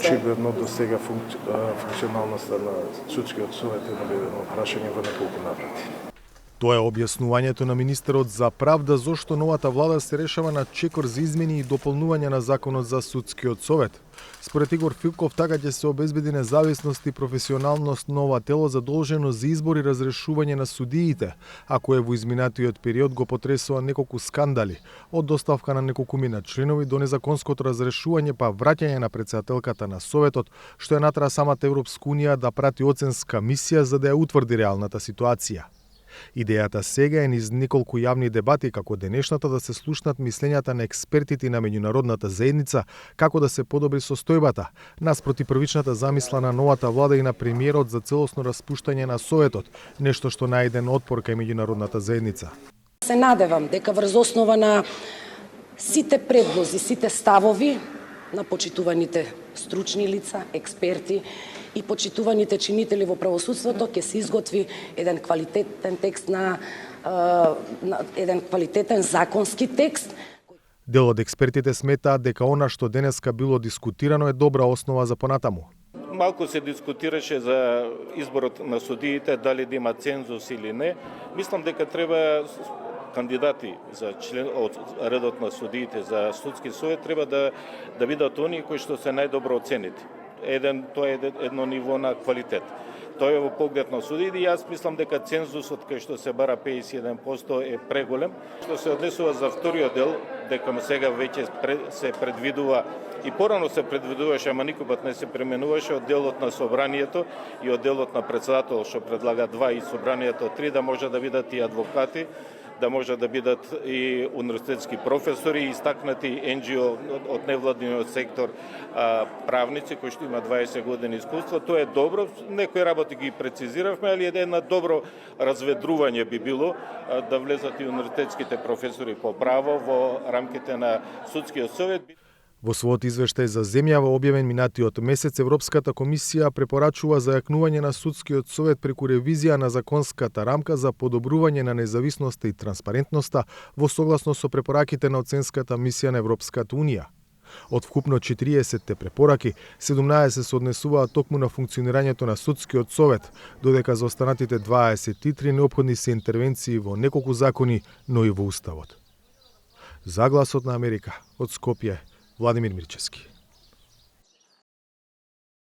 Очигледно до сега функционалноста на судскиот совет е наведено прашање во неколку наврати. Тоа е објаснувањето на министерот за правда зошто новата влада се решава на чекор за измени и дополнување на законот за судскиот совет. Според Игор Филков, така ќе се обезбеди независност и професионалност на ова тело задолжено за избор и разрешување на судиите, а кое во изминатиот период го потресува неколку скандали, од доставка на неколкумина членови до незаконското разрешување па враќање на претседателката на Советот, што е натера самата Европска унија да прати оценска мисија за да ја утврди реалната ситуација. Идејата сега е низ неколку јавни дебати како денешната да се слушнат мислењата на експертите на меѓународната заедница како да се подобри состојбата, наспроти првичната замисла на новата влада и на премиерот за целосно распуштање на Советот, нешто што најден отпор кај меѓународната заедница. Се надевам дека врз основа на сите предлози, сите ставови на почитуваните стручни лица, експерти и почитуваните чинители во правосудството ќе се изготви еден квалитетен текст еден квалитетен законски текст. Дел од експертите сметаат дека она што денеска било дискутирано е добра основа за понатаму. Малку се дискутираше за изборот на судиите, дали да има цензус или не. Мислам дека треба кандидати за член од редот на судиите за судски совет треба да бидат оние кои што се најдобро оценети. Тоа е едно ниво на квалитет. Тоа е во поглед на судиите и јас мислам дека цензусот кај што се бара 51% е преголем. Што се однесува за вториот дел, дека сега веќе се предвидува и порано се предвидуваше, ама никој пат не се пременуваше од делот на собранието и од делот на председател што предлага 2 и собранието 3 да може да бидат и адвокати, да може да бидат и универзитетски професори и истакнати NGO од невладиниот сектор правници кои што има 20 години искуство. Тоа е добро, некои работи ги прецизиравме, али една добро разведрување би било да влезат и универзитетските професори по право во рамките на судскиот совет. Во својот извештај за земјава објавен минатиот месец, Европската комисија препорачува зајакнување на судскиот совет преку ревизија на законската рамка за подобрување на независноста и транспарентноста во согласно со препораките на оценската мисија на Европската унија. Од вкупно 40 препораки, 17 се однесуваат токму на функционирањето на судскиот совет, додека за останатите 23 неопходни се интервенции во неколку закони, но и во Уставот. За Гласот на Америка, од Скопје, Владимир Мирчевски.